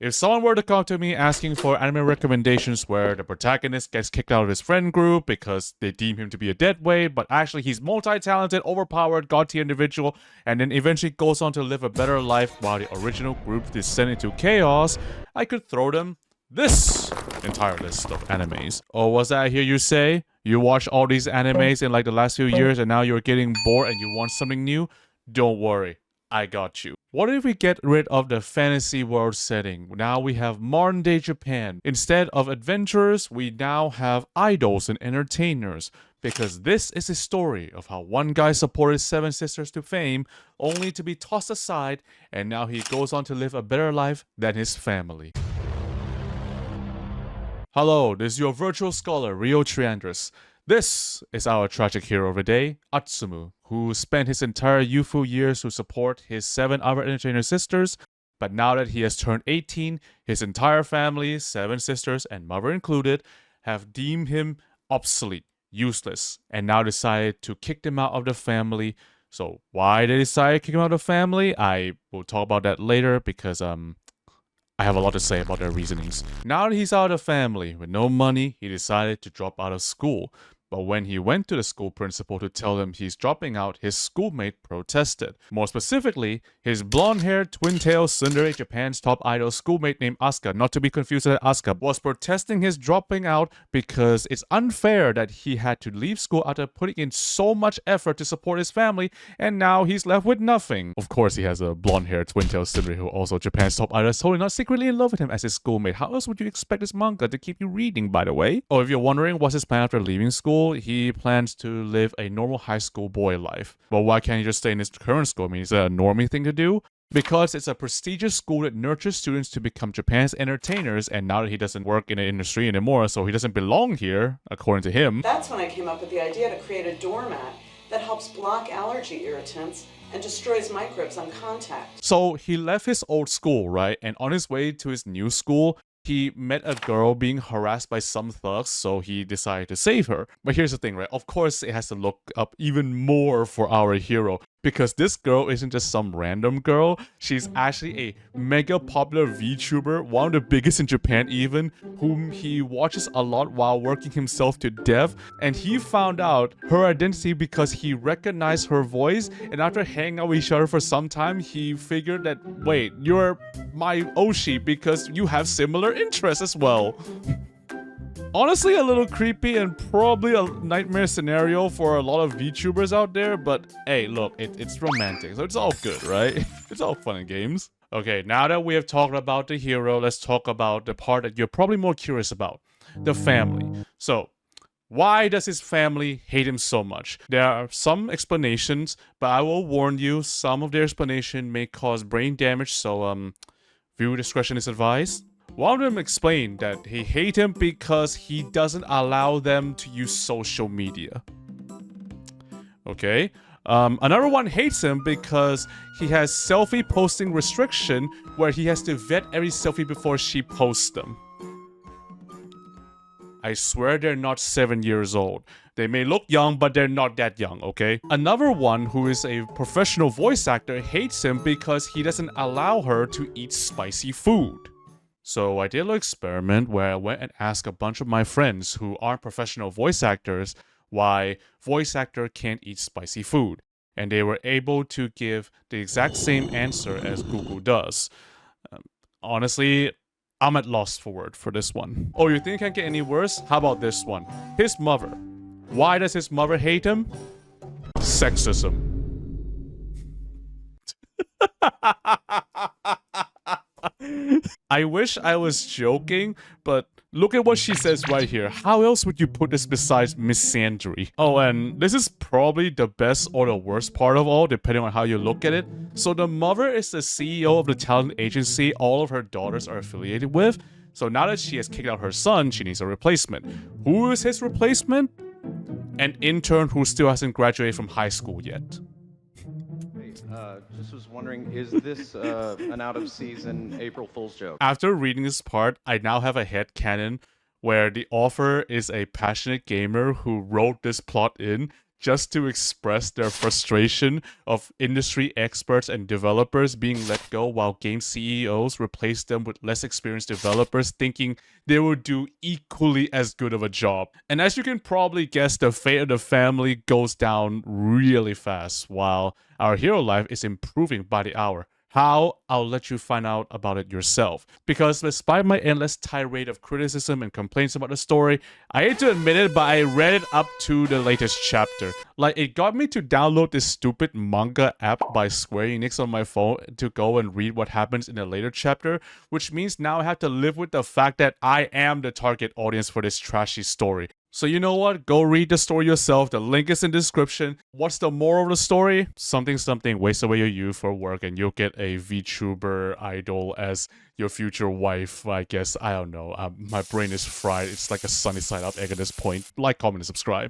If someone were to come to me asking for anime recommendations where the protagonist gets kicked out of his friend group because they deem him to be a deadweight, but actually he's multi-talented, overpowered, god-tier individual, and then eventually goes on to live a better life while the original group descend into chaos, I could throw them this entire list of animes. Oh, was that I hear you say? You watched all these animes in like the last few years and now you're getting bored and you want something new? Don't worry, I got you. What if we get rid of the fantasy world setting? Now we have modern day Japan. Instead of adventurers, we now have idols and entertainers. Because this is a story of how one guy supported 7 sisters to fame, only to be tossed aside, and now he goes on to live a better life than his family. Hello, this is your virtual scholar, Rio Triandrus. This is our tragic hero of the day, Atsumu, who spent his entire youthful years to support his 7 other entertainer sisters, but now that he has turned 18, his entire family, 7 sisters and mother included, have deemed him obsolete, useless, and now decided to kick him out of the family. So why they decided to kick him out of the family? I will talk about that later because I have a lot to say about their reasonings. Now that he's out of the family with no money, he decided to drop out of school. But when he went to the school principal to tell him he's dropping out, his schoolmate protested. More specifically, his blonde-haired, twin-tailed, tsundere Japan's top idol schoolmate named Asuka, not to be confused with Asuka, was protesting his dropping out because it's unfair that he had to leave school after putting in so much effort to support his family, and now he's left with nothing. Of course, he has a blonde-haired, twin-tailed tsundere who also Japan's top idol is totally not secretly in love with him as his schoolmate. How else would you expect this manga to keep you reading, by the way? Oh, if you're wondering what's his plan after leaving school, he plans to live a normal high school boy life. Well, why can't he just stay in his current school? I mean, is that a normie thing to do? Because it's a prestigious school that nurtures students to become Japan's entertainers, and now that he doesn't work in the industry anymore, so he doesn't belong here, according to him. That's when I came up with the idea to create a doormat that helps block allergy irritants and destroys microbes on contact. So he left his old school, right? And on his way to his new school, he met a girl being harassed by some thugs, so he decided to save her. But here's the thing, right? Of course, it has to look up even more for our hero, because this girl isn't just some random girl. She's actually a mega popular VTuber, one of the biggest in Japan even, whom he watches a lot while working himself to death. And he found out her identity because he recognized her voice, and after hanging out with each other for some time, he figured that, wait, you're my Oshi because you have similar interests as well. Honestly, a little creepy and probably a nightmare scenario for a lot of VTubers out there, but hey, look, it's romantic, so it's all good, right? It's all fun and games. Okay, now that we have talked about the hero, let's talk about the part that you're probably more curious about, the family. So, why does his family hate him so much? There are some explanations, but I will warn you, some of their explanation may cause brain damage, so viewer discretion is advised. One of them explained that he hates him because he doesn't allow them to use social media. Okay. Another one hates him because he has selfie posting restriction where he has to vet every selfie before she posts them. I swear they're not 7 years old. They may look young, but they're not that young, okay? Another one who is a professional voice actor hates him because he doesn't allow her to eat spicy food. So I did a little experiment where I went and asked a bunch of my friends who aren't professional voice actors why voice actor can't eat spicy food. And they were able to give the exact same answer as Google does. Honestly, I'm at loss for word for this one. Oh, you think it can't get any worse? How about this one? His mother. Why does his mother hate him? Sexism. I wish I was joking, but look at what she says right here. How else would you put this besides misandry? Oh, and this is probably the best or the worst part of all, depending on how you look at it. So the mother is the CEO of the talent agency all of her daughters are affiliated with. So now that she has kicked out her son, she needs a replacement. Who is his replacement? An intern who still hasn't graduated from high school yet. Just was wondering, is this an out-of-season April Fool's joke? After reading this part, I now have a headcanon where the author is a passionate gamer who wrote this plot in just to express their frustration of industry experts and developers being let go while game CEOs replace them with less experienced developers thinking they will do equally as good of a job. And as you can probably guess, the fate of the family goes down really fast while our hero life is improving by the hour. How? I'll let you find out about it yourself. Because despite my endless tirade of criticism and complaints about the story, I hate to admit it, but I read it up to the latest chapter. Like, it got me to download this stupid manga app by Square Enix on my phone to go and read what happens in a later chapter, which means now I have to live with the fact that I am the target audience for this trashy story. So you know what? Go read the story yourself. The link is in the description. What's the moral of the story? Something, waste away your youth for work and you'll get a VTuber idol as your future wife, I guess. I don't know. My brain is fried. It's like a sunny side up egg at this point. Like, comment, and subscribe.